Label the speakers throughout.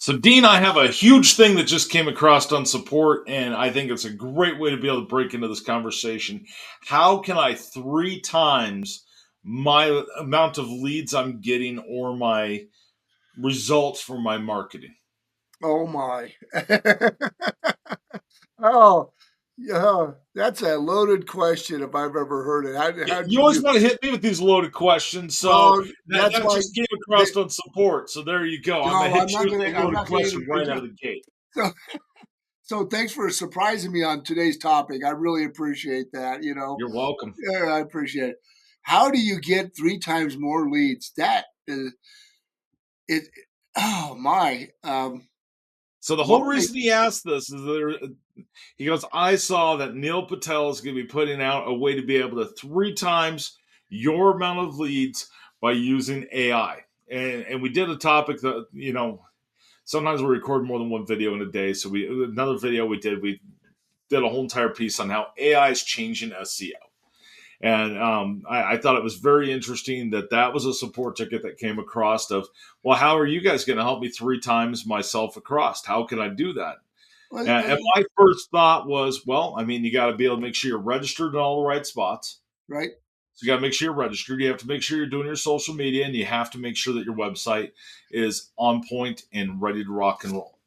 Speaker 1: So, Dean, I have a huge thing that just came across on support, and I think it's a great way to be able to break into this conversation. How can I three times my amount of leads I'm getting or my results for my marketing?
Speaker 2: Oh my. Oh, yeah, that's a loaded question if I've ever heard it. How
Speaker 1: You
Speaker 2: did
Speaker 1: always
Speaker 2: you
Speaker 1: want to hit me with these loaded questions, so
Speaker 2: well,
Speaker 1: that,
Speaker 2: that's
Speaker 1: that
Speaker 2: why
Speaker 1: just came
Speaker 2: they
Speaker 1: across on support. So there you go. I'm gonna
Speaker 2: no,
Speaker 1: hit you with a
Speaker 2: I'm
Speaker 1: loaded
Speaker 2: not gonna
Speaker 1: question
Speaker 2: even
Speaker 1: right out of the gate.
Speaker 2: so so thanks for surprising me on today's topic. I really appreciate that,
Speaker 1: You're welcome.
Speaker 2: Yeah, I appreciate it. How do you get 3 times more leads? That is it oh my,
Speaker 1: So the whole
Speaker 2: one way
Speaker 1: reason he asked this is he goes, I saw that Neil Patel is going to be putting out a way to be able to three times your amount of leads by using AI. And we did a topic that, sometimes we record more than one video in a day. So another video we did a whole entire piece on how AI is changing SEO. And I thought it was very interesting that that was a support ticket that came across of, well, how are you guys going to help me three times myself across? How can I do that?
Speaker 2: well,
Speaker 1: And my first thought was, well, I mean, you got to be able to make sure you're registered in all the right spots.
Speaker 2: right?
Speaker 1: So you got to make sure you're registered. You have to make sure you're doing your social media, and you have to make sure that your website is on point and ready to rock and roll.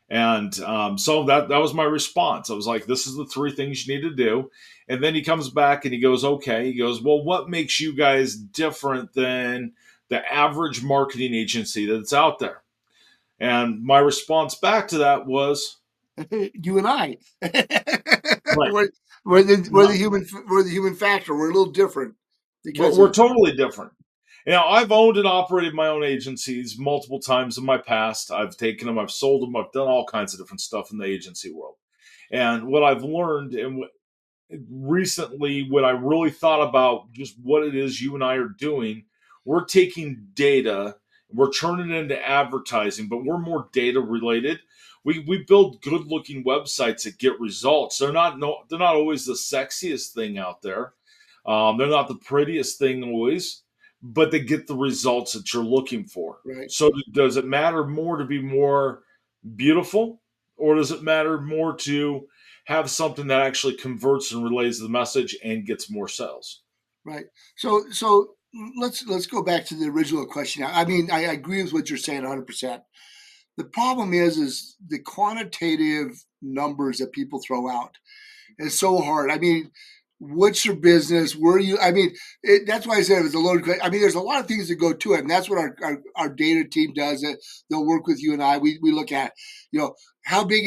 Speaker 1: And so that was my response. I was like, this is the three things you need to do. And then he comes back and he goes, okay. He goes, well, what makes you guys different than the average marketing agency that's out there? And my response back to that was,
Speaker 2: You and I.
Speaker 1: right.
Speaker 2: we're, we're the human factor. We're a little different because
Speaker 1: We're
Speaker 2: of
Speaker 1: totally different. Now, I've owned and operated my own agencies multiple times in my past. I've taken them, I've sold them, I've done all kinds of different stuff in the agency world. And what I've learned and recently, when I really thought about just what it is you and I are doing, we're taking data, we're turning it into advertising, but we're more data related. We build good looking websites that get results. They're not always the sexiest thing out there. They're not the prettiest thing always, but they get the results that you're looking for.
Speaker 2: right,
Speaker 1: So does it matter more to be more beautiful, or does it matter more to have something that actually converts and relays the message and gets more sales?
Speaker 2: right. So let's go back to the original question. I mean, I agree with what you're saying 100%. The problem is the quantitative numbers that people throw out. It's so hard. I mean, what's your business? Where you? I mean, that's why I said it was a loaded question. I mean, there's a lot of things that go to it, and that's what our data team does. It they'll work with you and I. We look at, you know, how big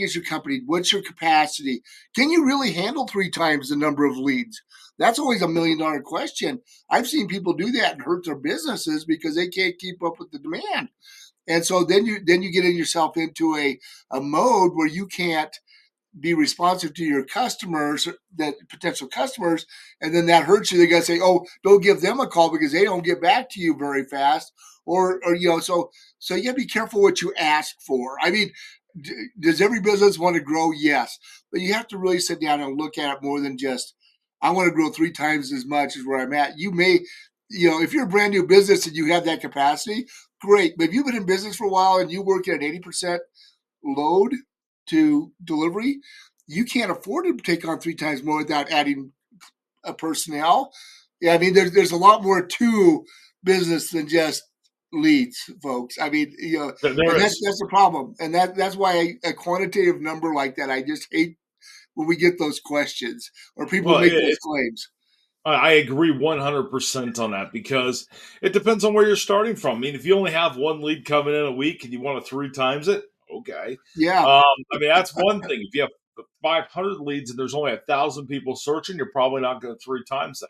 Speaker 2: is your company? What's your capacity? Can you really handle 3 times the number of leads? That's always $1 million question. I've seen people do that and hurt their businesses because they can't keep up with the demand. And so then you get yourself into a mode where you can't be responsive to your customers, that potential customers, and then that hurts you. They got to say, "Oh, don't give them a call because they don't get back to you very fast," or so you got to be careful what you ask for. I mean, does every business want to grow? Yes, but you have to really sit down and look at it more than just, I want to grow 3 times as much as where I'm at. You may, if you're a brand new business and you have that capacity, great. But if you've been in business for a while and you work at an 80% load to delivery, you can't afford to take on 3 times more without adding a personnel. Yeah, I mean, there's a lot more to business than just leads, folks. I mean,
Speaker 1: There
Speaker 2: and that's
Speaker 1: is.
Speaker 2: that's the problem, and that's why a quantitative number like that, I just hate when we get those questions or people
Speaker 1: Well,
Speaker 2: make those claims.
Speaker 1: I agree 100% on that because it depends on where you're starting from. I mean, if you only have one lead coming in a week and you want to three times it, okay.
Speaker 2: Yeah,
Speaker 1: I mean, that's one thing. If you have 500 leads and there's only 1,000 people searching, you're probably not going to three times that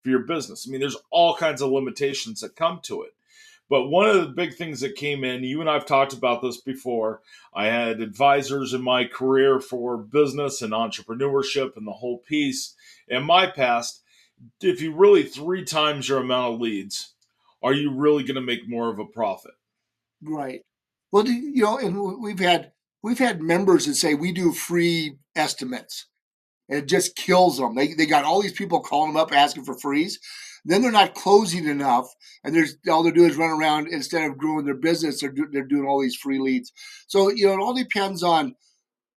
Speaker 1: for your business. I mean, there's all kinds of limitations that come to it. But one of the big things that came in, you and I've talked about this before. I had advisors in my career for business and entrepreneurship and the whole piece. In my past, if you really three times your amount of leads, are you really going to make more of a profit?
Speaker 2: right. Well, and we've had members that say we do free estimates. And it just kills them. They got all these people calling them up asking for freeze. Then they're not closing enough, and there's all they're doing is run around instead of growing their business. They're doing all these free leads. So it all depends on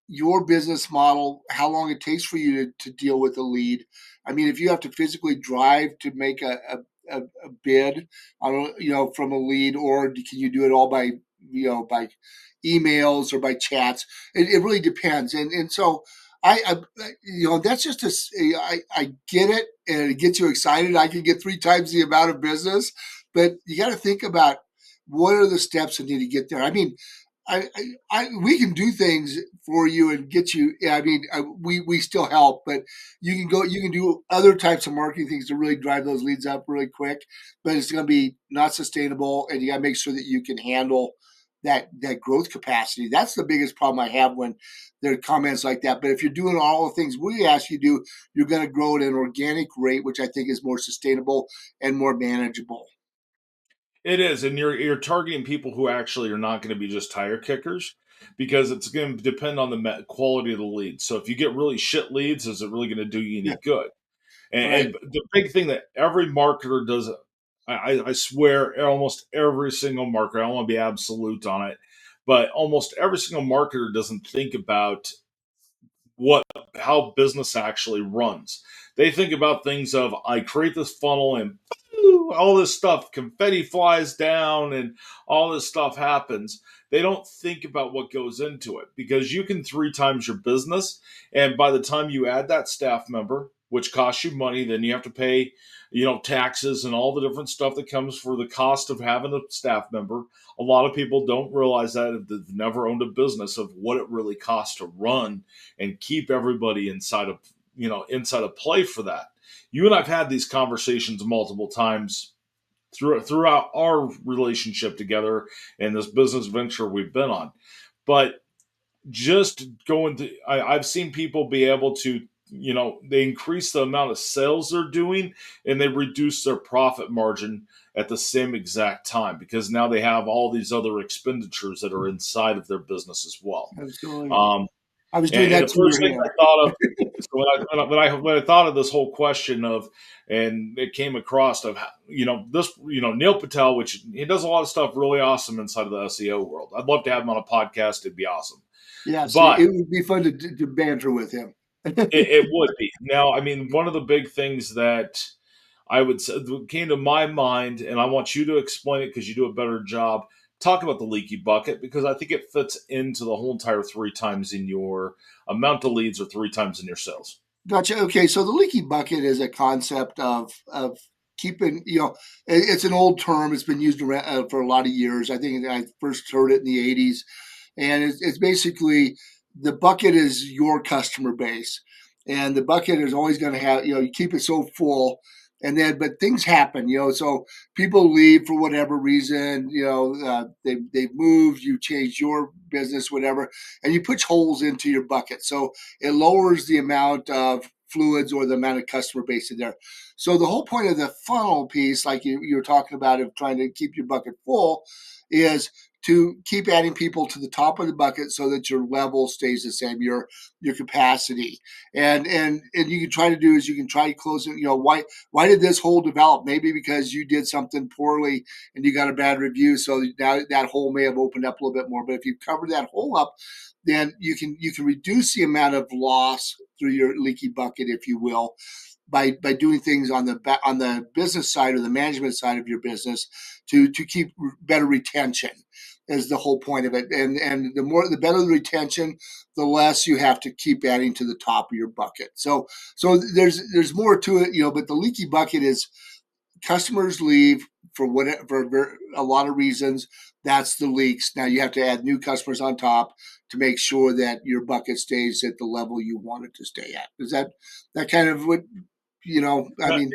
Speaker 2: your business model, how long it takes for you to deal with a lead. I mean, if you have to physically drive to make a bid on from a lead, or can you do it all by by emails or by chats? It really depends, and so that's just I get it, and it gets you excited. I can get three times the amount of business, but you got to think about what are the steps that need to get there. I mean, we can do things for you and get you. Yeah, I mean, we still help, but you can do other types of marketing things to really drive those leads up really quick. But it's going to be not sustainable, and you got to make sure that you can handle that growth capacity. That's the biggest problem I have when there are comments like that. But if you're doing all the things we ask you to do, you're going to grow at an organic rate, which I think is more sustainable and more manageable.
Speaker 1: It is, and you're targeting people who actually are not going to be just tire kickers, because it's going to depend on the quality of the leads. So if you get really shit leads, is it really going to do you
Speaker 2: Yeah,
Speaker 1: any good?
Speaker 2: right.
Speaker 1: And the big thing that every marketer does, I swear, almost every single marketer, I don't want to be absolute on it, but almost every single marketer doesn't think about what how business actually runs. They think about things of, I create this funnel and all this stuff, confetti flies down and all this stuff happens. They don't think about what goes into it, because you can three times your business, and by the time you add that staff member, which costs you money, then you have to pay, taxes and all the different stuff that comes for the cost of having a staff member. A lot of people don't realize that if they've never owned a business, of what it really costs to run and keep everybody inside of play for that. You and I've had these conversations multiple times throughout our relationship together and this business venture we've been on. But just going to, I've seen people be able to, they increase the amount of sales they're doing, and they reduce their profit margin at the same exact time, because now they have all these other expenditures that are inside of their business as well.
Speaker 2: Absolutely.
Speaker 1: Um,
Speaker 2: I was doing
Speaker 1: and
Speaker 2: that
Speaker 1: the
Speaker 2: to your
Speaker 1: first thing I
Speaker 2: hair.
Speaker 1: thought of, so when I thought of this whole question of, and it came across of, Neil Patel, which he does a lot of stuff really awesome inside of the SEO world. I'd love to have him on a podcast. It'd be awesome.
Speaker 2: Yes,
Speaker 1: But
Speaker 2: it would be fun to banter with him.
Speaker 1: it would be. Now, I mean, one of the big things that I would say that came to my mind, and I want you to explain it because you do a better job. Talk about the leaky bucket, because I think it fits into the whole entire three times in your amount of leads or three times in your sales.
Speaker 2: Gotcha. Okay, so the leaky bucket is a concept of keeping. It's an old term. It's been used around, for a lot of years. I think I first heard it in the '80s, and it's basically the bucket is your customer base, and the bucket is always going to have. You keep it so full, and then but things happen. So people leave for whatever reason. They've moved. You change your business, whatever, and you put holes into your bucket. So it lowers the amount of fluids or the amount of customer base in there. So the whole point of the funnel piece, like you were talking about, of trying to keep your bucket full, is to keep adding people to the top of the bucket so that your level stays the same, your capacity. And you can try to do is you can try closing. Why did this hole develop? Maybe because you did something poorly and you got a bad review, so now that hole may have opened up a little bit more. But if you cover that hole up, then you can reduce the amount of loss through your leaky bucket, if you will, by doing things on the business side or the management side of your business to keep better retention is the whole point of it. And the better the retention, the less you have to keep adding to the top of your bucket. So there's more to it, but the leaky bucket is customers leave for whatever for a lot of reasons. That's the leaks. Now you have to add new customers on top to make sure that your bucket stays at the level you want it to stay at. Is that kind of what I
Speaker 1: Uh,
Speaker 2: mean?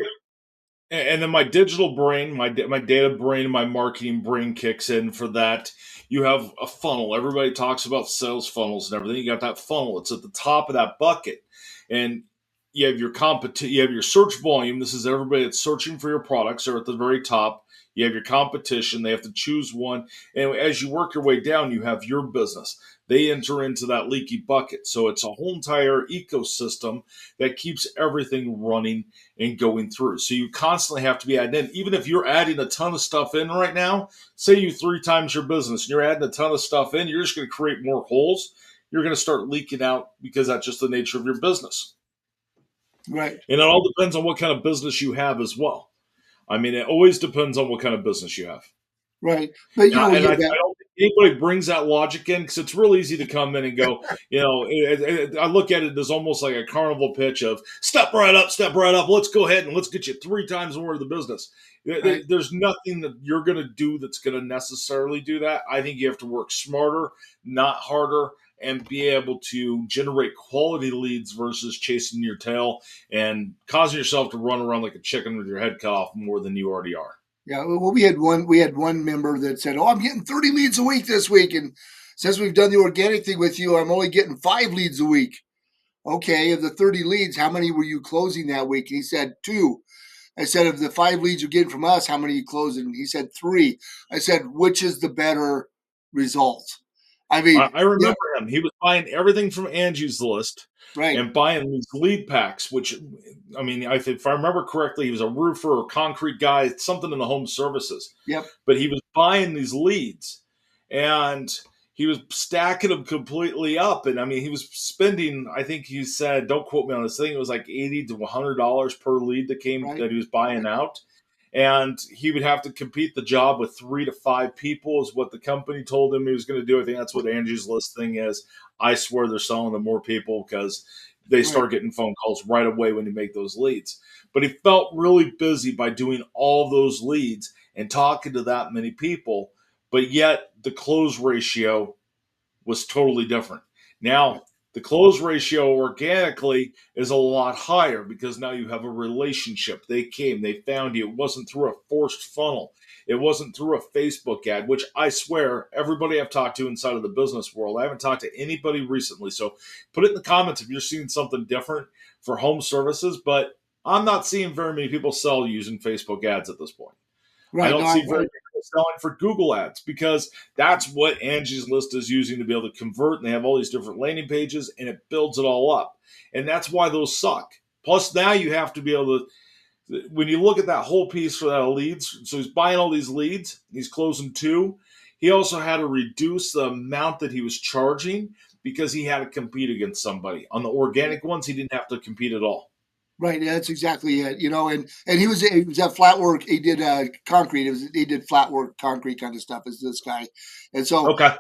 Speaker 1: And then my digital brain, my data brain, my marketing brain kicks in for that. You have a funnel. Everybody talks about sales funnels and everything. You got that funnel. It's at the top of that bucket, and you have your search volume. This is everybody that's searching for your products. Are at the very top. You have your competition. They have to choose one. And as you work your way down, you have your business. They enter into that leaky bucket. So it's a whole entire ecosystem that keeps everything running and going through. So you constantly have to be adding in. Even if you're adding a ton of stuff in right now, say you three times your business and you're adding a ton of stuff in, you're just going to create more holes. You're going to start leaking out because that's just the nature of your business.
Speaker 2: Right.
Speaker 1: And it all depends on what kind of business you have as well. I mean, it always depends on what kind of business you have.
Speaker 2: Right. But
Speaker 1: And
Speaker 2: you know,
Speaker 1: I, and
Speaker 2: yeah,
Speaker 1: I, I
Speaker 2: that
Speaker 1: don't think anybody brings that logic in because it's real easy to come in and go, I look at it as almost like a carnival pitch of step right up. Let's go ahead and let's get you three times more of the business.
Speaker 2: right.
Speaker 1: There's nothing that you're going to do that's going to necessarily do that. I think you have to work smarter, not harder, and be able to generate quality leads versus chasing your tail and causing yourself to run around like a chicken with your head cut off more than you already are.
Speaker 2: Yeah. Well, we had one member that said, "Oh, I'm getting 30 leads a week this week, and since we've done the organic thing with you, I'm only getting 5 leads a week." Okay, of the 30 leads, how many were you closing that week? And he said two. I said, of the 5 leads you're getting from us, how many are you closing? He said three. I said, which is the better result? I mean,
Speaker 1: I
Speaker 2: yeah,
Speaker 1: remember him. He was buying everything from Angie's List
Speaker 2: right.
Speaker 1: and buying these lead packs, which, I mean, if I remember correctly, he was a roofer or concrete guy, something in the home services.
Speaker 2: Yep.
Speaker 1: But he was buying these leads and he was stacking them completely up. And I mean, he was spending, I think he said, don't quote me on this thing, it was like $80 to $100 per lead
Speaker 2: Right.
Speaker 1: that he was buying
Speaker 2: Right.
Speaker 1: out, and he would have to compete the job with 3 to 5 people is what the company told him he was going to do. I think that's what Angie's List thing is. I swear they're selling to more people because they
Speaker 2: Right.
Speaker 1: start getting phone calls right away when you make those leads. But he felt really busy by doing all those leads and talking to that many people, but yet the close ratio was totally different.
Speaker 2: Right.
Speaker 1: Now, the close ratio organically is a lot higher because now you have a relationship. They came, they found you. It wasn't through a forced funnel. It wasn't through a Facebook ad, which I swear everybody I've talked to inside of the business world, I haven't talked to anybody recently. So put it in the comments if you're seeing something different for home services. But I'm not seeing very many people sell using Facebook ads at this point. I
Speaker 2: Right. No,
Speaker 1: don't see very many people selling for Google ads because that's what Angie's List is using to be able to convert. And they have all these different landing pages and it builds it all up. And that's why those suck. Plus, now you have to be able to, when you look at that whole piece for that leads, so he's buying all these leads, he's closing two. He also had to reduce the amount that he was charging because he had to compete against somebody. On the organic ones, he didn't have to compete at all.
Speaker 2: right. Yeah, that's exactly it. And he was at flat work. He did concrete. He did flat work, concrete kind of stuff. Is this guy? And so,
Speaker 1: Okay.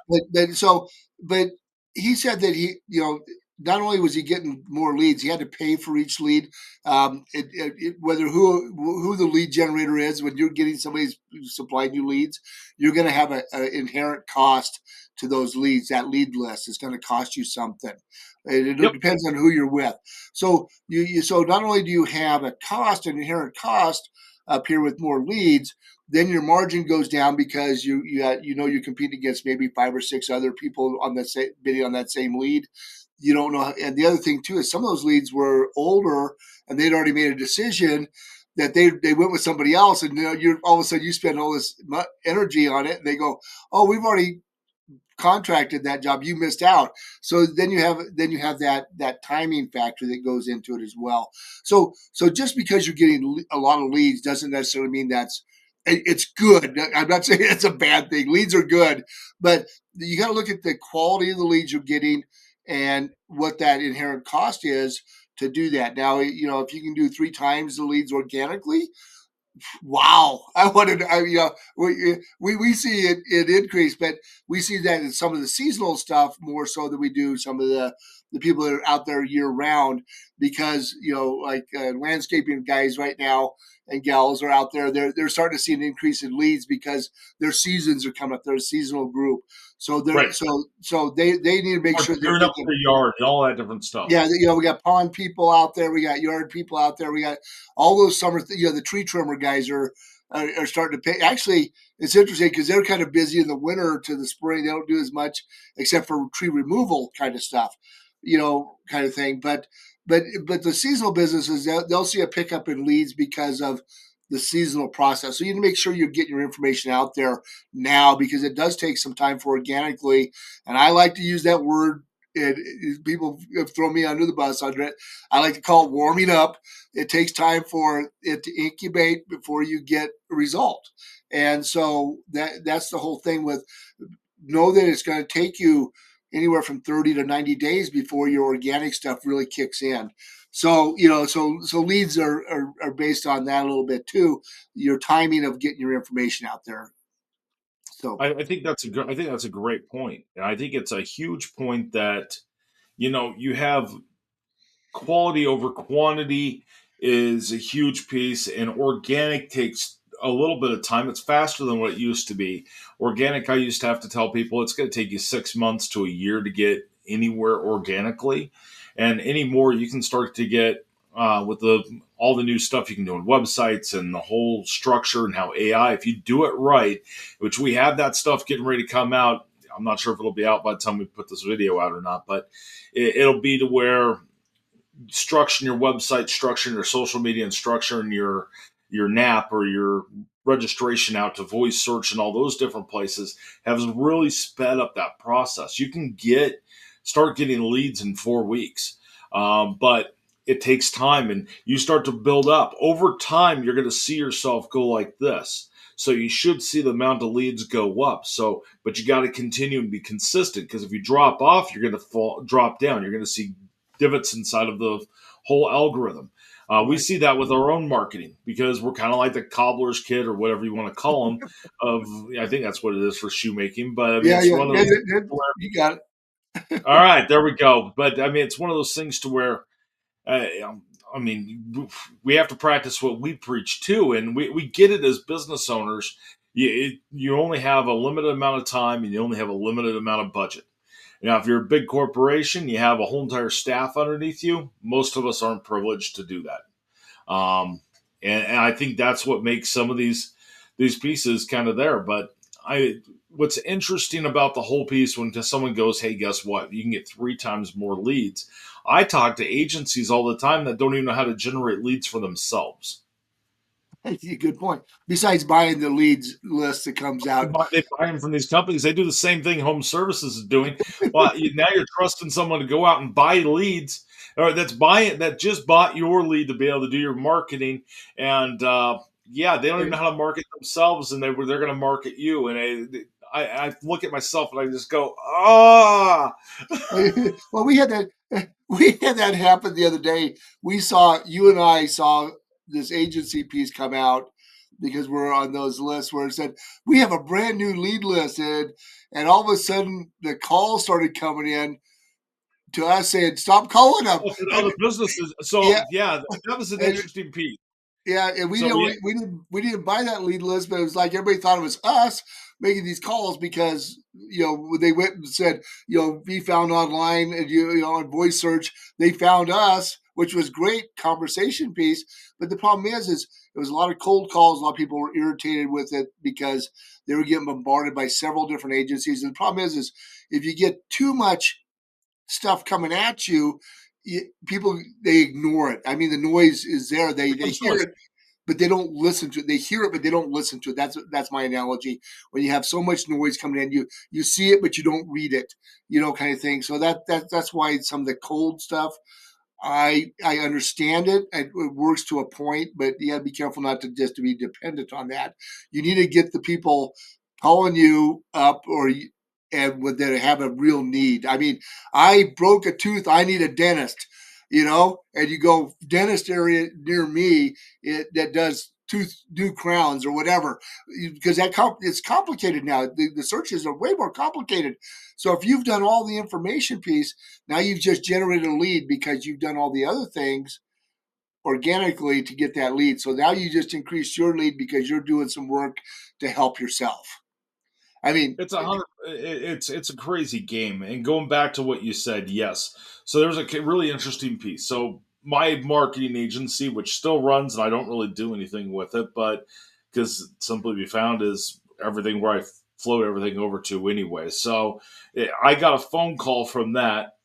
Speaker 2: but he said that not only was he getting more leads, he had to pay for each lead. Whether who the lead generator is, when you're getting somebody who's supplying you leads, you're going to have an inherent cost to those leads. That lead list is going to cost you something. It
Speaker 1: Yep.
Speaker 2: depends on who you're with. So so not only do you have a cost, an inherent cost up here with more leads, then your margin goes down because you're competing against maybe 5 or 6 other people on that same bidding on that same lead. You don't know, and the other thing too is some of those leads were older and they'd already made a decision that they went with somebody else, and you're all of a sudden you spend all this energy on it, and they go, "Oh, we've already contracted that job, you missed out." So then you have that timing factor that goes into it as well. So just because you're getting a lot of leads doesn't necessarily mean it's good. I'm not saying it's a bad thing. Leads are good, but you got to look at the quality of the leads you're getting and what that inherent cost is to do that. Now, if you can do 3 times the leads organically, wow. We see it increase, but we see that in some of the seasonal stuff more so than we do some of the people that are out there year round, because like landscaping guys right now and gals are out there. They're starting to see an increase in leads because their seasons are coming up. They're a seasonal group, so they're
Speaker 1: Right.
Speaker 2: so they need to make
Speaker 1: Or
Speaker 2: sure they're
Speaker 1: gearing up
Speaker 2: thinking.
Speaker 1: their yard and all that different stuff.
Speaker 2: Yeah, we got pond people out there, we got yard people out there, we got all those summer. The tree trimmer guys are starting to pay. Actually, it's interesting because they're kind of busy in the winter to the spring. They don't do as much except for tree removal kind of stuff, kind of thing. But the seasonal businesses, they'll see a pickup in leads because of the seasonal process. So you need to make sure you're getting your information out there now, because it does take some time for organically. And I like to use that word. People have thrown me under the bus under it. I like to call it warming up. It takes time for it to incubate before you get a result. And so that's the whole thing with, know that it's going to take you anywhere from 30 to 90 days before your organic stuff really kicks in. So, so leads are based on that a little bit too. Your timing of getting your information out there. So,
Speaker 1: I think I think that's a great point, and I think it's a huge point that you have quality over quantity is a huge piece, and organic takes a little bit of time. It's faster than what it used to be. Organic, I used to have to tell people it's going to take you 6 months to a year to get anywhere organically, and anymore you can start to get with the all the new stuff you can do on websites and the whole structure and how AI, if you do it right, which we have that stuff getting ready to come out. I'm not sure if it'll be out by the time we put this video out or not, but it'll be to where structuring your website, structuring your social media, and structuring your NAP or your registration out to voice search and all those different places has really sped up that process. You can start getting leads in 4 weeks, but it takes time, and you start to build up over time. You're going to see yourself go like this. So you should see the amount of leads go up. So, but you got to continue and be consistent, because if you drop off, you're going to drop down. You're going to see divots inside of the whole algorithm. We
Speaker 2: right.
Speaker 1: see that with our own marketing, because we're kind of like the cobbler's kid or whatever you want to call them. I think that's what it is for shoemaking. But I mean,
Speaker 2: Yeah,
Speaker 1: it's
Speaker 2: yeah,
Speaker 1: one of
Speaker 2: yeah,
Speaker 1: those.
Speaker 2: yeah, yeah.
Speaker 1: Where,
Speaker 2: You got it.
Speaker 1: all right, there we go. But I mean, it's one of those things to where, uh, I mean, we have to practice what we preach too, and we get it as business owners. You only have a limited amount of time, and you only have a limited amount of budget. Now, if you're a big corporation, you have a whole entire staff underneath you. Most of us aren't privileged to do that, and I think that's what makes some of these pieces kind of there. But what's interesting about the whole piece when someone goes, "Hey, guess what? You can get 3 times more leads." I talk to agencies all the time that don't even know how to generate leads for themselves.
Speaker 2: That's a good point. Besides buying the leads list that comes out,
Speaker 1: They buy them from these companies. They do the same thing home services is doing. Well, now you're trusting someone to go out and buy leads, or that just bought your lead to be able to do your marketing. And yeah, they don't even know how to market themselves, and they're going to market you. And I look at myself and I just go, ah.
Speaker 2: well, we had that. We had that happen the other day. You and I saw this agency piece come out because we're on those lists where it said we have a brand new lead list, and all of a sudden the calls started coming in to us saying stop calling them,
Speaker 1: Oh, for
Speaker 2: and
Speaker 1: other businesses. So
Speaker 2: yeah,
Speaker 1: yeah, that was an
Speaker 2: and
Speaker 1: interesting piece.
Speaker 2: yeah, and we
Speaker 1: So
Speaker 2: didn't
Speaker 1: yeah,
Speaker 2: we didn't buy that lead list, but it was like everybody thought it was us making these calls because they went and said be found online, and on voice search they found us, which was great conversation piece. But the problem is it was a lot of cold calls. A lot of people were irritated with it because they were getting bombarded by several different agencies. And the problem is if you get too much stuff coming at you, people they ignore it. I mean, the noise is there.
Speaker 1: it
Speaker 2: They
Speaker 1: becomes
Speaker 2: hear
Speaker 1: noise.
Speaker 2: it, but they don't listen to it. They hear it, but they don't listen to it. That's my analogy. When you have so much noise coming in, you see it, but you don't read it. Kind of thing. So that's why some of the cold stuff. I understand it. It works to a point, but you got to be careful not to just to be dependent on that. You need to get the people calling you up, and with that have a real need. I mean, I broke a tooth. I need a dentist. And you go dentist area near me that does tooth new crowns or whatever, because it's complicated now. The searches are way more complicated. So if you've done all the information piece, now you've just generated a lead because you've done all the other things organically to get that lead. So now you just increase your lead because you're doing some work to help yourself. I mean,
Speaker 1: It's a hundred. It's a crazy game. And going back to what you said, yes. So there's a really interesting piece. So my marketing agency, which still runs, and I don't really do anything with it, but because Simply Be Found is everything where I float everything over to anyway. So I got a phone call from that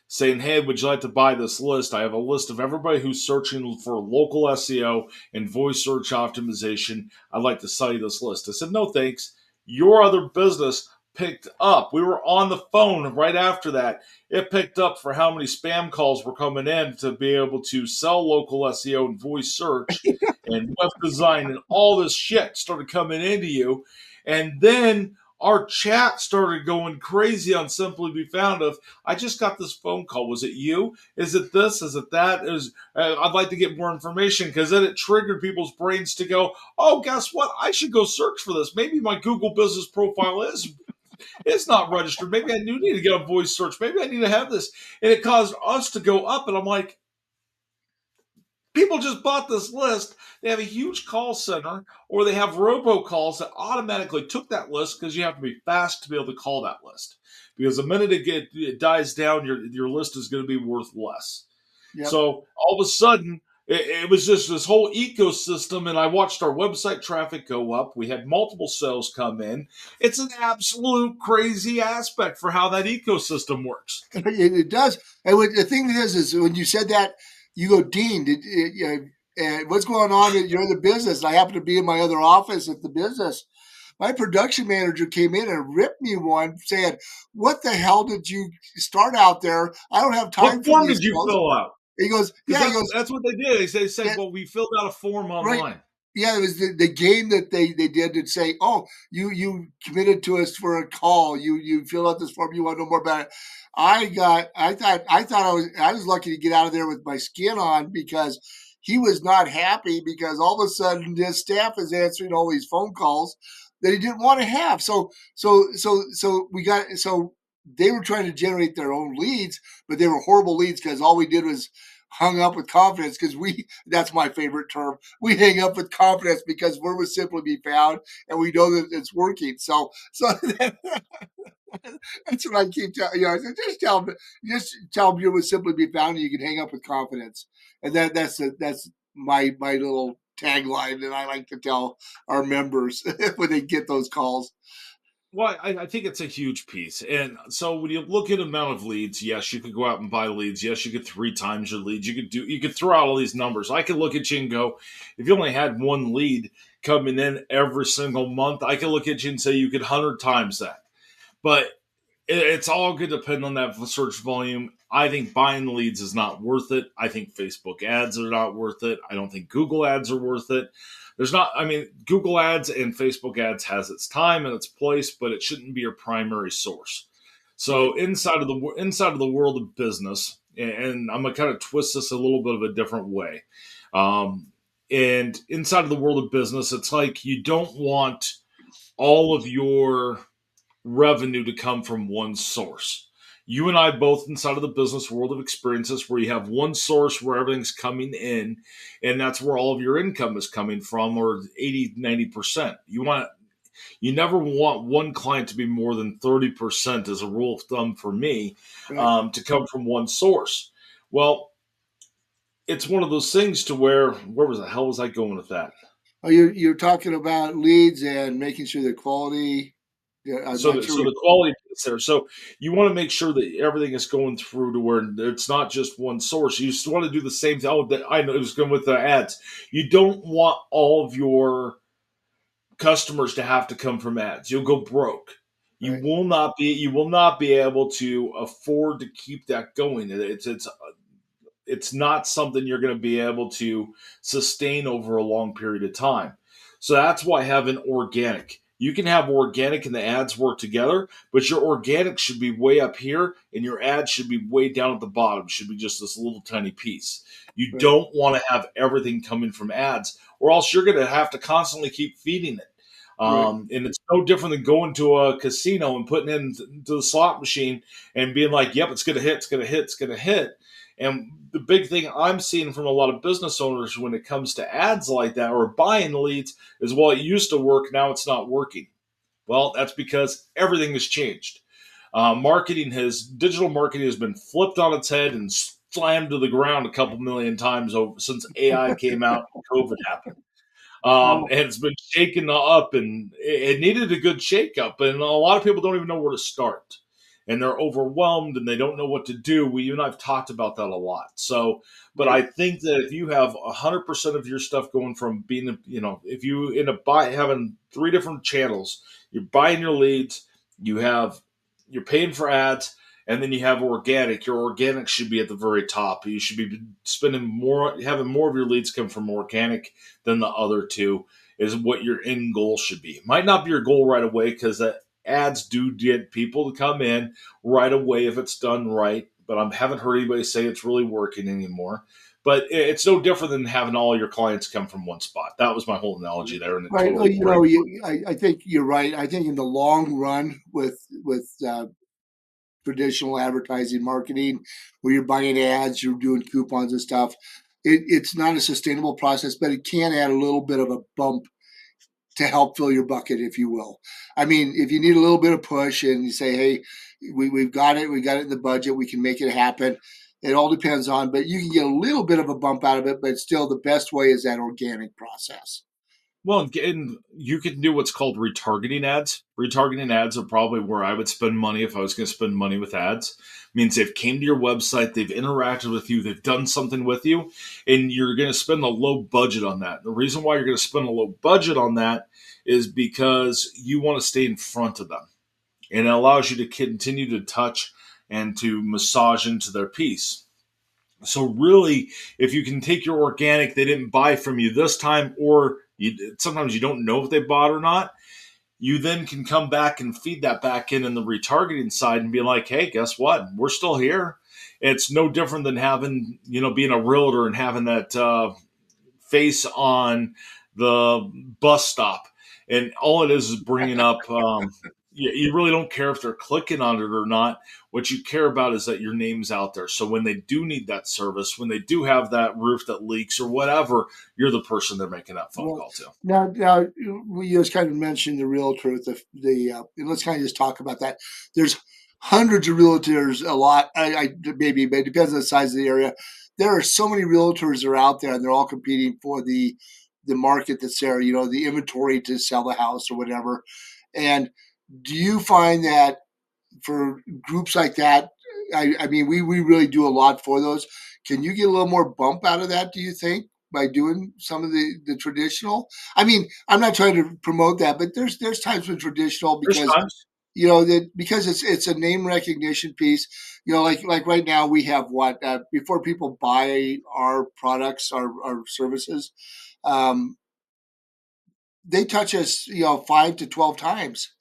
Speaker 1: saying, "Hey, would you like to buy this list? I have a list of everybody who's searching for local SEO and voice search optimization. I'd like to sell you this list." I said, "No, thanks. Your other business picked up." We were on the phone right after that. It picked up for how many spam calls were coming in to be able to sell local SEO and voice search and web design, and all this shit started coming into you. And then our chat started going crazy on Simply Be Found of, "I just got this phone call. Was it you? Is it this? Is it that? I'd like to get more information," because then it triggered people's brains to go, "Oh, guess what? I should go search for this. Maybe my Google business profile is not registered. Maybe I do need to get a voice search. Maybe I need to have this." And it caused us to go up. And I'm like, people just bought this list. They have a huge call center, or they have robocalls that automatically took that list, because you have to be fast to be able to call that list. Because the minute it dies down, your list is going to be worth less.
Speaker 2: Yep.
Speaker 1: So all of a sudden, it was just this whole ecosystem, and I watched our website traffic go up. We had multiple sales come in. It's an absolute crazy aspect for how that ecosystem works.
Speaker 2: It does. And the thing is when you said that, you go, Dean, what's going on at your other business? And I happen to be in my other office at the business. My production manager came in and ripped me one, saying, "What the hell did you start out there? I don't have time
Speaker 1: What
Speaker 2: for
Speaker 1: form
Speaker 2: these
Speaker 1: did you
Speaker 2: calls."
Speaker 1: fill out?
Speaker 2: He goes,
Speaker 1: Because
Speaker 2: "Yeah." He goes,
Speaker 1: that's what they did. They said,
Speaker 2: "Yeah,
Speaker 1: "Well, we filled out a form
Speaker 2: right."
Speaker 1: online."
Speaker 2: Yeah, it was the game that they did to say, "Oh, you committed to us for a call. You filled out this form. You want to know more about it." I thought I was lucky to get out of there with my skin on, because he was not happy, because all of a sudden his staff is answering all these phone calls that he didn't want to have. So they were trying to generate their own leads, but they were horrible leads, because all we did was hung up with confidence, because that's my favorite term, we hang up with confidence because we're with Simply Be Found, and we know that it's working. So that's what I keep telling you. I said, just tell them you're with Simply Be Found, and you can hang up with confidence. And that's my little tagline that I like to tell our members when they get those calls.
Speaker 1: Well, I think it's a huge piece. And so when you look at the amount of leads, yes, you could go out and buy leads. Yes, you could 3 times your leads. You could throw out all these numbers. I could look at you and go, if you only had one lead coming in every single month, I could look at you and say you could 100 times that. But it's all going to depend on that search volume. I think buying leads is not worth it. I think Facebook ads are not worth it. I don't think Google ads are worth it. There's not, I mean, Google ads and Facebook ads has its time and its place, but it shouldn't be your primary source.
Speaker 2: Right,
Speaker 1: So inside of the world of business, and I'm gonna kind of twist this a little bit of a different way. Um, and inside of the world of business, it's like you don't want all of your revenue to come from one source. You and I both inside of the business world of experiences where you have one source where everything's coming in, and that's where all of your income is coming from, or 80, 90%. You never want one client to be more than 30% as a rule of thumb for me,
Speaker 2: right.
Speaker 1: to come from one source. Well, it's one of those things to where was the hell was I going with that?
Speaker 2: Oh, you're talking about leads and making sure the quality. Yeah, I'm
Speaker 1: So
Speaker 2: not
Speaker 1: the
Speaker 2: sure.
Speaker 1: so the quality is there. So you want to make sure that everything is going through to where it's not just one source. You just want to do the same thing. Oh, that I know it was going with the ads. You don't want all of your customers to have to come from ads. You'll go broke.
Speaker 2: Right,
Speaker 1: You will not be able to afford to keep that going. It's not something you're going to be able to sustain over a long period of time. So that's why having organic. You can have organic and the ads work together, but your organic should be way up here and your ads should be way down at the bottom. Should be just this little tiny piece. You
Speaker 2: right,
Speaker 1: don't want to have everything coming from ads, or else you're going to have to constantly keep feeding it.
Speaker 2: right,
Speaker 1: And it's no different than going to a casino and putting in to the slot machine and being like, "Yep, it's going to hit, it's going to hit, it's going to hit." And the big thing I'm seeing from a lot of business owners when it comes to ads like that or buying leads is, well, it used to work, now it's not working. Well, that's because everything has changed. Digital marketing has been flipped on its head and slammed to the ground a couple million times over since AI came out and COVID happened.
Speaker 2: oh,
Speaker 1: And it's been shaken up, and it needed a good shake up. And a lot of people don't even know where to start. and they're overwhelmed and they don't know what to do. You and I've talked about that a lot. So, but
Speaker 2: Right.
Speaker 1: I think that if you have 100% of your stuff going from being, if you end up having three different channels, you're buying your leads, you have, you're paying for ads, and then you have organic. Your organic should be at the very top. You should be spending more, having more of your leads come from organic than the other two, is what your end goal should be. It might not be your goal right away, because the ads do get people to come in right away if it's done right. But I haven't heard anybody say it's really working anymore. But it's no different than having all your clients come from one spot. That was my whole analogy there, and it
Speaker 2: Right. Well,
Speaker 1: totally
Speaker 2: you know,
Speaker 1: breaks.
Speaker 2: I think you're right. I think in the long run, with traditional advertising marketing, where you're buying ads, you're doing coupons and stuff, it's not a sustainable process, but it can add a little bit of a bump to help fill your bucket, if you will. I mean, if you need a little bit of push and you say, hey, we've got it, we got it in the budget, we can make it happen. It all depends on, but you can get a little bit of a bump out of it, but still the best way is that organic process.
Speaker 1: Well, and you can do what's called retargeting ads. Retargeting ads are probably where I would spend money if I was going to spend money with ads. Means they've came to your website, they've interacted with you, they've done something with you, and you're going to spend a low budget on that. The reason why you're going to spend a low budget on that is because you want to stay in front of them, and it allows you to continue to touch and to massage into their piece. So really, if you can take your organic they didn't buy from you this time, or sometimes you don't know if they bought or not, you then can come back and feed that back in the retargeting side and be like, hey, guess what? We're still here. It's no different than having, being a realtor and having that face on the bus stop, and all it is bringing up. You really don't care if they're clicking on it or not. What you care about is that your name's out there. So when they do need that service, when they do have that roof that leaks or whatever, you're the person they're making that phone
Speaker 2: Well,
Speaker 1: call to.
Speaker 2: now we just kind of mentioned the realtor. And let's kind of just talk about that. There's hundreds of realtors, a lot. Maybe, but it depends on the size of the area. There are so many realtors that are out there, and they're all competing for the market that's there. You know, the inventory to sell the house or whatever. And do you find that for groups like that, I mean, we really do a lot for those. Can you get a little more bump out of that, do you think, by doing some of the traditional? I mean, I'm not trying to promote that, but there's times when traditional,
Speaker 1: There's
Speaker 2: because
Speaker 1: times.
Speaker 2: that because it's a name recognition piece. Like right now we have what, before people buy our products, our services, um, they touch us, 5 to 12 times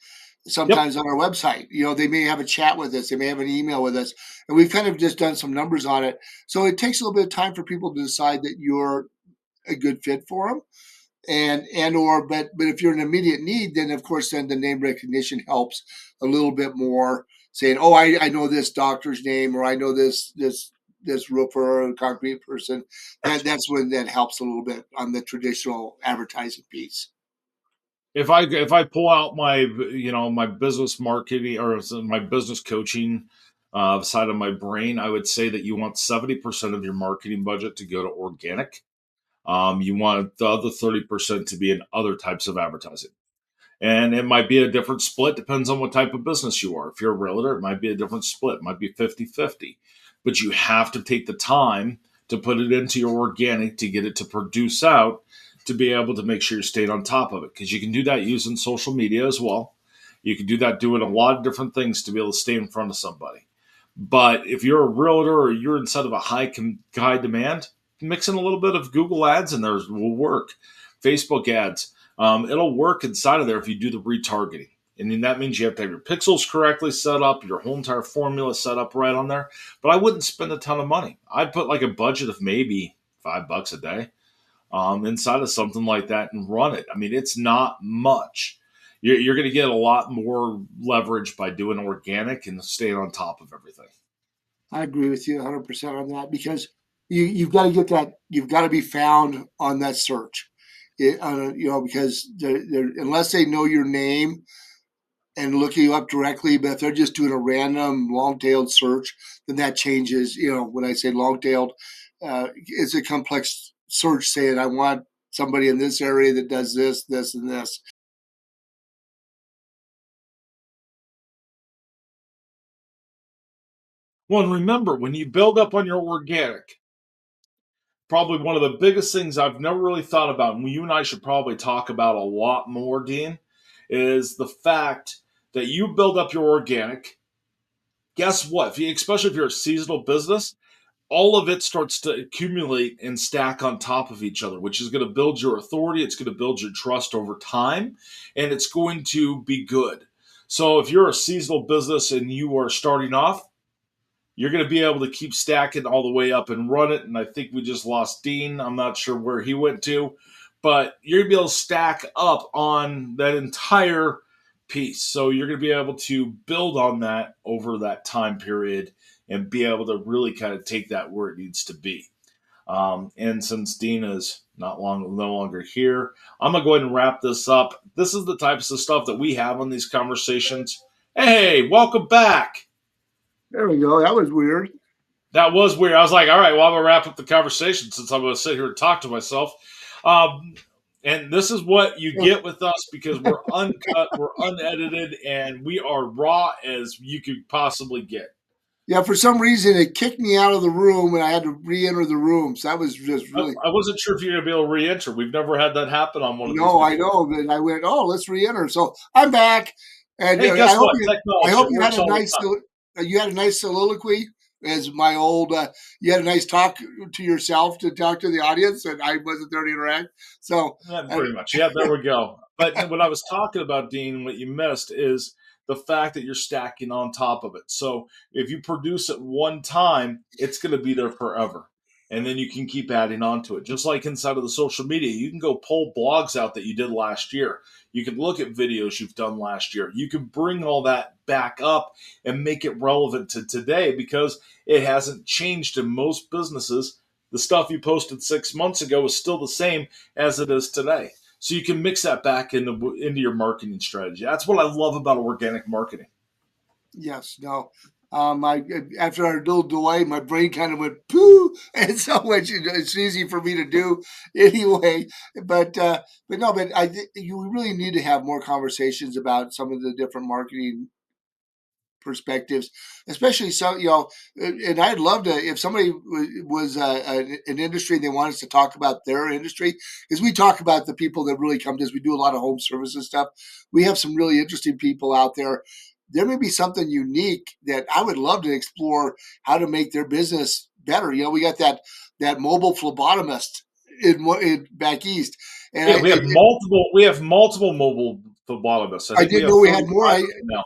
Speaker 1: Yep.
Speaker 2: sometimes on our website. They may have a chat with us, they may have an email with us, and we've kind of just done some numbers on it. So it takes a little bit of time for people to decide that you're a good fit for them, and or but if you're an immediate need, then of course then the name recognition helps a little bit more. Saying, oh, I know this doctor's name, or I know this roofer or concrete person. That's when that helps a little bit on the traditional advertising piece.
Speaker 1: If I pull out my my business marketing or my business coaching side of my brain, I would say that you want 70% of your marketing budget to go to organic. You want the other 30% to be in other types of advertising. And it might be a different split, depends on what type of business you are. If you're a realtor, it might be a different split, it might be 50-50. But you have to take the time to put it into your organic to get it to produce out, to be able to make sure you're staying on top of it. Because you can do that using social media as well. You can do that doing a lot of different things to be able to stay in front of somebody. But if you're a realtor or you're inside of a high demand, mixing a little bit of Google ads in there will work. Facebook ads, it'll work inside of there if you do the retargeting. And then that means you have to have your pixels correctly set up, your whole entire formula set up right on there. But I wouldn't spend a ton of money. I'd put like a budget of maybe $5 a day inside of something like that and run it. I mean, it's not much. You're going to get a lot more leverage by doing organic and staying on top of everything.
Speaker 2: I agree with you 100% on that, because you've got to get that. You've got to be found on that search. Because unless they know your name and look you up directly, but if they're just doing a random long-tailed search, then that changes. When I say long-tailed, it's a complex search saying I want somebody in this area that does this, this, and this.
Speaker 1: Well, and remember, when you build up on your organic, probably one of the biggest things I've never really thought about, and you and I should probably talk about a lot more, Dean, is the fact that you build up your organic. Guess what? Especially if you're a seasonal business, all of it starts to accumulate and stack on top of each other, which is going to build your authority. It's going to build your trust over time, and it's going to be good. So if you're a seasonal business and you are starting off, you're going to be able to keep stacking all the way up and run it. And I think we just lost Dean. I'm not sure where he went to, but you're going to be able to stack up on that entire piece. So you're going to be able to build on that over that time period and be able to really kind of take that where it needs to be. And since Dean is no longer here, I'm gonna go ahead and wrap this up. This is the types of stuff that we have on these conversations. Hey, welcome back.
Speaker 2: There we go. That was weird.
Speaker 1: That was weird. I was like, all right, well, I'm gonna wrap up the conversation since I'm gonna sit here and talk to myself. Um, and this is what you get with us because we're uncut, we're unedited, and we are raw as you could possibly get.
Speaker 2: Yeah, for some reason it kicked me out of the room and I had to re-enter the room. So that was just really
Speaker 1: I wasn't sure if you're gonna be able to re-enter. We've never had that happen on one of these
Speaker 2: no, I
Speaker 1: before.
Speaker 2: know, but I went, oh, let's re-enter. So I'm back, and
Speaker 1: Hey, guess what?
Speaker 2: I
Speaker 1: Technology,
Speaker 2: hope
Speaker 1: it
Speaker 2: you had
Speaker 1: works
Speaker 2: a
Speaker 1: all the
Speaker 2: nice
Speaker 1: time.
Speaker 2: you had a nice soliloquy. As my old, you had a nice talk to yourself to talk to the audience, and I wasn't there to interact. So,
Speaker 1: Pretty much. Yeah, there we go. But what I was talking about, Dean, what you missed is the fact that you're stacking on top of it. So if you produce it one time, it's going to be there forever. And then you can keep adding on to it. Just like inside of the social media, you can go pull blogs out that you did last year. You can look at videos you've done last year. You can bring all that back up and make it relevant to today because it hasn't changed in most businesses. The stuff you posted 6 months ago is still the same as it is today. So you can mix that back into your marketing strategy. That's what I love about organic marketing.
Speaker 2: yes, no. I after our little delay, my brain kind of went poo, and so much. It's easy for me to do anyway. But no, but you really need to have more conversations about some of the different marketing perspectives, especially so and I'd love to if somebody was an industry and they want us to talk about their industry because we talk about the people that really come to us. We do a lot of home services stuff. We have some really interesting people out there. There may be something unique that I would love to explore how to make their business better. We got that mobile phlebotomist in back east, and
Speaker 1: Yeah, we have multiple mobile phlebotomists. I
Speaker 2: I
Speaker 1: think we
Speaker 2: didn't
Speaker 1: have
Speaker 2: know we had
Speaker 1: 35
Speaker 2: more.
Speaker 1: of them now.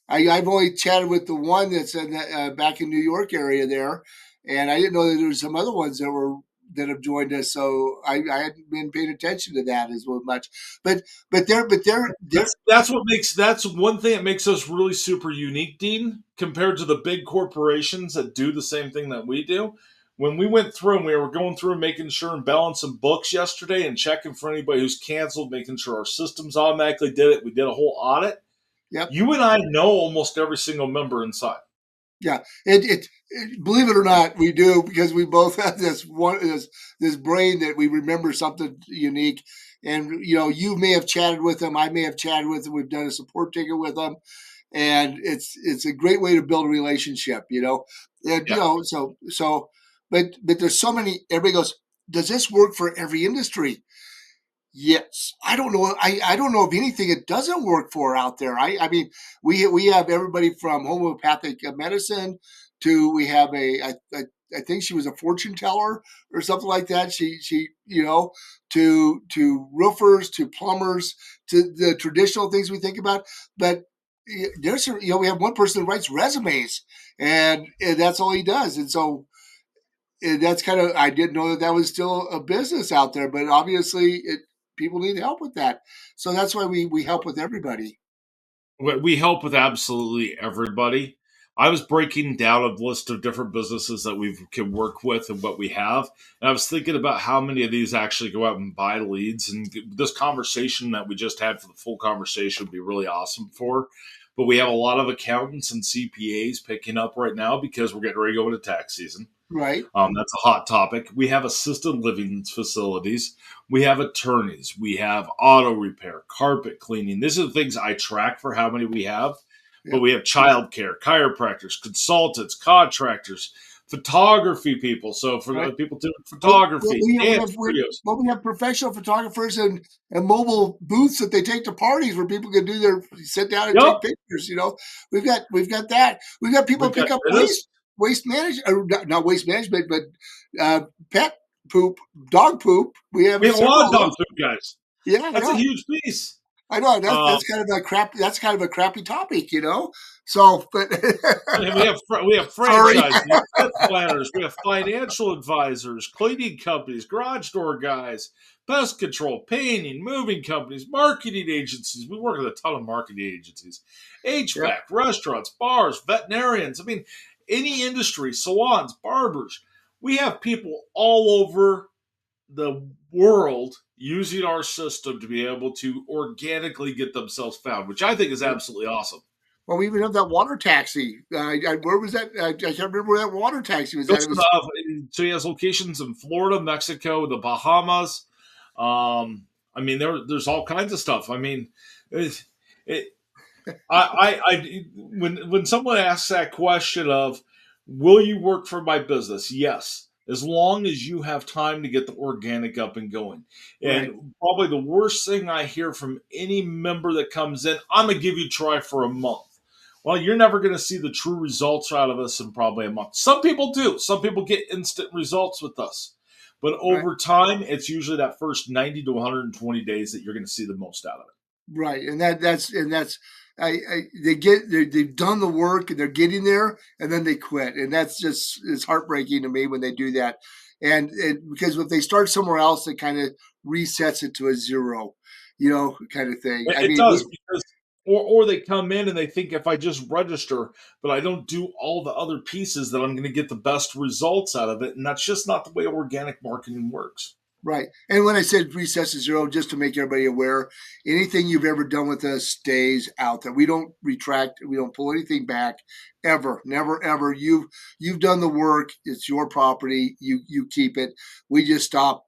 Speaker 2: I've only chatted with the one that's in back in New York area there, and I didn't know that there were some other ones that have joined us. So I hadn't been paying attention to that as well much. But they're
Speaker 1: That's one thing that makes us really super unique, Dean, compared to the big corporations that do the same thing that we do. When we went through and we were going through and making sure and balancing books yesterday and checking for anybody who's canceled, making sure our systems automatically did it. We did a whole audit.
Speaker 2: yep.
Speaker 1: You and I know almost every single member inside.
Speaker 2: Yeah, believe it or not, we do because we both have this brain that we remember something unique. And you may have chatted with them, I may have chatted with them. We've done a support ticket with them, and it's a great way to build a relationship. And
Speaker 1: Yeah.
Speaker 2: but there's so many. Everybody goes, does this work for every industry? Yes, I don't know. I don't know of anything it doesn't work for out there. I mean, we have everybody from homeopathic medicine to we have I think she was a fortune teller or something like that. She to roofers to plumbers to the traditional things we think about. But there's we have one person that writes resumes and that's all he does. And so that's kind of I didn't know that that was still a business out there, but obviously people need help with that. So that's why we help with everybody.
Speaker 1: We help with absolutely everybody. I was breaking down a list of different businesses that we can work with and what we have. And I was thinking about how many of these actually go out and buy leads. And this conversation that we just had for the full conversation would be really awesome for. But we have a lot of accountants and CPAs picking up right now because we're getting ready to go into tax season.
Speaker 2: Right.
Speaker 1: That's a hot topic. We have assisted living facilities. We have attorneys. We have auto repair, carpet cleaning. These are the things I track for how many we have. But
Speaker 2: Yep.
Speaker 1: we have childcare, chiropractors, consultants, contractors, photography people. So for
Speaker 2: Right.
Speaker 1: the people doing
Speaker 2: Well,
Speaker 1: photography,
Speaker 2: we
Speaker 1: dance
Speaker 2: have
Speaker 1: studios.
Speaker 2: we have professional photographers and mobile booths that they take to parties where people can do their sit down and
Speaker 1: Yep.
Speaker 2: take pictures. We've got that. We've got people
Speaker 1: We've got
Speaker 2: pick up
Speaker 1: dentists.
Speaker 2: waste management, or not waste management, but pet poop, dog poop. We have
Speaker 1: We have a lot
Speaker 2: several
Speaker 1: of
Speaker 2: of
Speaker 1: dog
Speaker 2: those.
Speaker 1: food guys.
Speaker 2: Yeah, I
Speaker 1: That's a
Speaker 2: know.
Speaker 1: huge piece.
Speaker 2: I know
Speaker 1: Um,
Speaker 2: that's kind of a crap. That's kind of a crappy topic, you know. So, but
Speaker 1: and we have
Speaker 2: sorry.
Speaker 1: franchises, we have pit planners, we have financial advisors, cleaning companies, garage door guys, pest control, painting, moving companies, marketing agencies. We work with a ton of marketing agencies,
Speaker 2: Yep.
Speaker 1: HVAC, restaurants, bars, veterinarians. I mean, any industry, salons, barbers. We have people all over the world using our system to be able to organically get themselves found, which I think is absolutely awesome.
Speaker 2: Well, we even have that water taxi. Where was that? I can't remember where that water taxi was at. It
Speaker 1: Listen,
Speaker 2: was
Speaker 1: so he has locations in Florida, Mexico, the Bahamas. I mean, there's all kinds of stuff. I mean, it, it, when someone asks that question of, "Will you work for my business?" Yes, as long as you have time to get the organic up and going.
Speaker 2: right,
Speaker 1: And probably the worst thing I hear from any member that comes in, "I'm gonna give you a try for a month." Well, you're never going to see the true results out of us in probably a month. Some people do. Some people get instant results with us. But
Speaker 2: right,
Speaker 1: over time, it's usually that first 90 to 120 days that you're going to see the most out of it.
Speaker 2: right, and that's they've done the work and they're getting there, and then they quit, and that's just it's heartbreaking to me when they do that, and because if they start somewhere else, it kind of resets it to a zero, kind of thing. I
Speaker 1: It
Speaker 2: mean,
Speaker 1: does because, or they come in and they think if I just register, but I don't do all the other pieces, that I'm going to get the best results out of it. And that's just not the way organic marketing works.
Speaker 2: right. And when I said recess to zero, just to make everybody aware, anything you've ever done with us stays out there. We don't retract, we don't pull anything back ever. Never ever. You've done the work. It's your property. You keep it. We just stop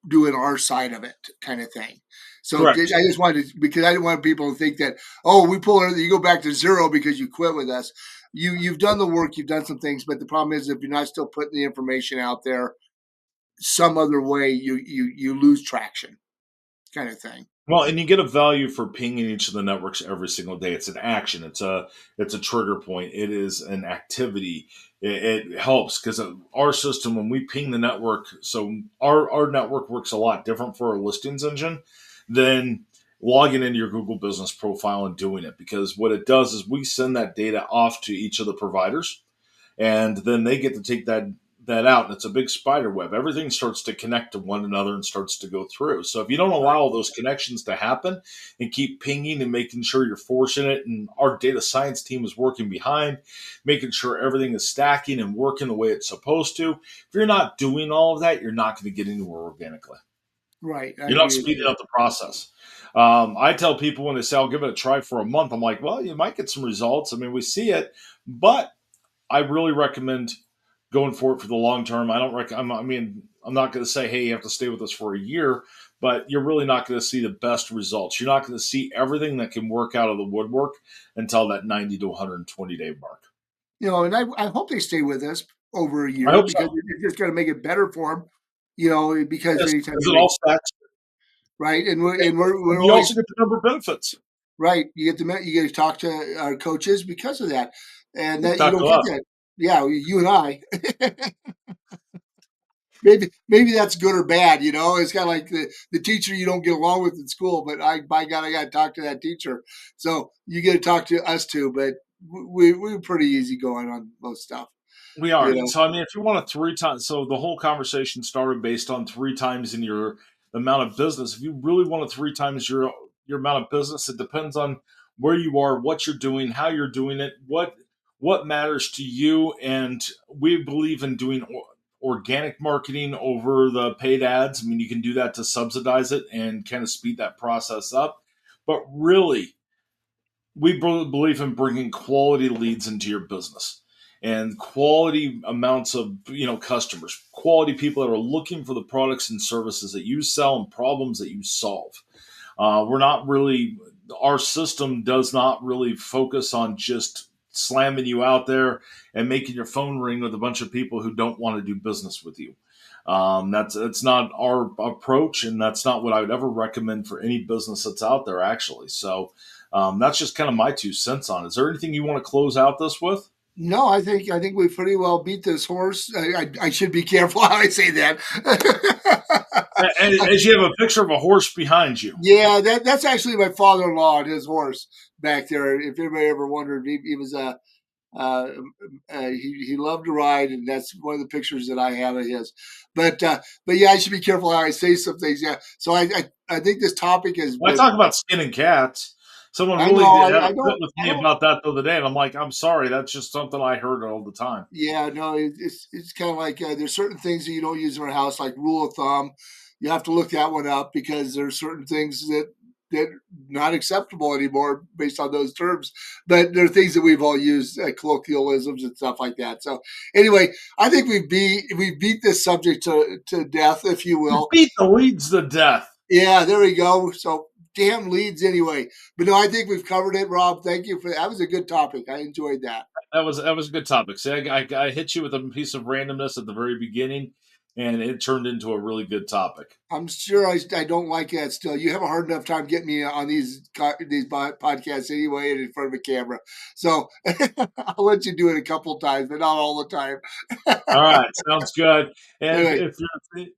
Speaker 2: doing our side of it, kind of thing. So
Speaker 1: Correct.
Speaker 2: I just wanted to, because I didn't want people to think that, oh, we pull everything, you go back to zero because you quit with us. You've done the work, you've done some things, but the problem is if you're not still putting the information out there some other way, you lose traction, kind of thing.
Speaker 1: Well, and you get a value for pinging each of the networks every single day. It's an action. It's a trigger point. It is an activity. It helps because our system, when we ping the network, so our network works a lot different for our listings engine than logging into your Google Business profile and doing it. Because what it does is we send that data off to each of the providers, and then they get to take that out, and it's a big spider web. Everything starts to connect to one another and starts to go through. So if you don't
Speaker 2: Right,
Speaker 1: allow those connections to happen and keep pinging and making sure you're forcing it, and our data science team is working behind making sure everything is stacking and working the way it's supposed to, if you're not doing all of that, you're not going to get anywhere organically.
Speaker 2: right. I
Speaker 1: You're not
Speaker 2: agree with
Speaker 1: speeding
Speaker 2: you.
Speaker 1: up the process. I tell people when they say I'll give it a try for a month, I'm like, well, you might get some results. I mean, we see it, but I really recommend going for it for the long term. I don't I mean, I'm not going to say, hey, you have to stay with us for a year, but you're really not going to see the best results. You're not going to see everything that can work out of the woodwork until that 90 to 120-day mark.
Speaker 2: And I hope they stay with us over a
Speaker 1: I
Speaker 2: year
Speaker 1: hope so.
Speaker 2: because it's just going to make it better for them. Because
Speaker 1: Yes,
Speaker 2: anytime
Speaker 1: because
Speaker 2: you
Speaker 1: it all
Speaker 2: make
Speaker 1: stacks.
Speaker 2: right, and we're
Speaker 1: You also
Speaker 2: always
Speaker 1: get the number of benefits.
Speaker 2: right. You get to talk to our coaches because of that, and
Speaker 1: You
Speaker 2: that you
Speaker 1: talk
Speaker 2: don't
Speaker 1: to
Speaker 2: get
Speaker 1: us.
Speaker 2: that. Yeah, you and I. Maybe that's good or bad. It's kind of like the teacher you don't get along with in school, but by God, I got to talk to that teacher. So you get to talk to us too, but we're pretty easy going on most stuff.
Speaker 1: We
Speaker 2: You
Speaker 1: are.
Speaker 2: know,
Speaker 1: So I mean, if you want to three times, so the whole conversation started based on three times in your amount of business. If you really want to three times your amount of business, it depends on where you are, what you're doing, how you're doing it, what matters to you. And we believe in doing organic marketing over the paid ads. I mean, you can do that to subsidize it and kind of speed that process up. But really, we believe in bringing quality leads into your business and quality amounts of customers, quality people that are looking for the products and services that you sell and problems that you solve. We're not really our system does not really focus on just slamming you out there and making your phone ring with a bunch of people who don't want to do business with you. That's not our approach, and that's not what I would ever recommend for any business that's out there, actually. So that's just kind of my 2 cents on it. Is there anything you want to close out this with?
Speaker 2: No, I think we pretty well beat this horse. I should be careful how I say that.
Speaker 1: And as you have a picture of a horse behind you.
Speaker 2: Yeah, that's actually my father-in-law and his horse back there. If anybody ever wondered, he was uh, he loved to ride, and that's one of the pictures that I have of his. But yeah, I should be careful how I say some things. Yeah, so I think this topic has
Speaker 1: When I
Speaker 2: been.
Speaker 1: talk about skinning cats, someone
Speaker 2: I
Speaker 1: really
Speaker 2: know
Speaker 1: did had a
Speaker 2: I
Speaker 1: fit
Speaker 2: don't
Speaker 1: with
Speaker 2: I
Speaker 1: me
Speaker 2: don't.
Speaker 1: about that the other day, and I'm like, I'm sorry, that's just something I heard all the time.
Speaker 2: Yeah, no, it's kind of like there's certain things that you don't use in our house, like rule of thumb. You have to look that one up because there's certain things that not acceptable anymore based on those terms. But there are things that we've all used, colloquialisms and stuff like that. So anyway, I think we beat this subject to death, if you
Speaker 1: You
Speaker 2: will.
Speaker 1: beat the leads to death.
Speaker 2: Yeah, there we go. So damn leads anyway. But no, I think we've covered it, Rob. Thank you for that. Was a good topic. I enjoyed that.
Speaker 1: That was a good topic. See, I hit you with a piece of randomness at the very beginning, and it turned into a really good topic.
Speaker 2: I'm sure I don't like that still. You have a hard enough time getting me on these podcasts anyway and in front of a camera. So I'll let you do it a couple times, but not all the time.
Speaker 1: All right, sounds good. And
Speaker 2: Anyway,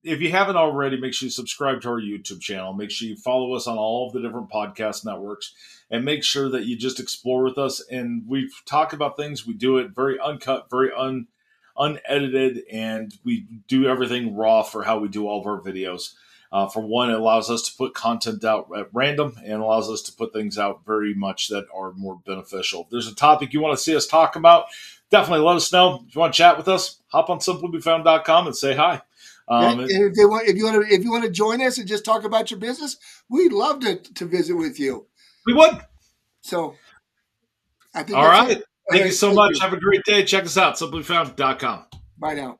Speaker 1: if you haven't already, make sure you subscribe to our YouTube channel. Make sure you follow us on all of the different podcast networks, and make sure that you just explore with us. And we talk about things. We do it very uncut, very unedited, and we do everything raw for how we do all of our videos. For one, it allows us to put content out at random and allows us to put things out very much that are more beneficial. If there's a topic you want to see us talk about, definitely let us know. If you want to chat with us, hop on simplybefound.com and say hi.
Speaker 2: yeah,
Speaker 1: Um,
Speaker 2: and if you want to join us and just talk about your business, we'd love to visit with you.
Speaker 1: we would.
Speaker 2: So I think
Speaker 1: All
Speaker 2: that's it.
Speaker 1: right.
Speaker 2: All
Speaker 1: Thank you
Speaker 2: right,
Speaker 1: so
Speaker 2: thank
Speaker 1: much.
Speaker 2: you.
Speaker 1: Have a great day. Check us out, simplybefound.com.
Speaker 2: Bye now.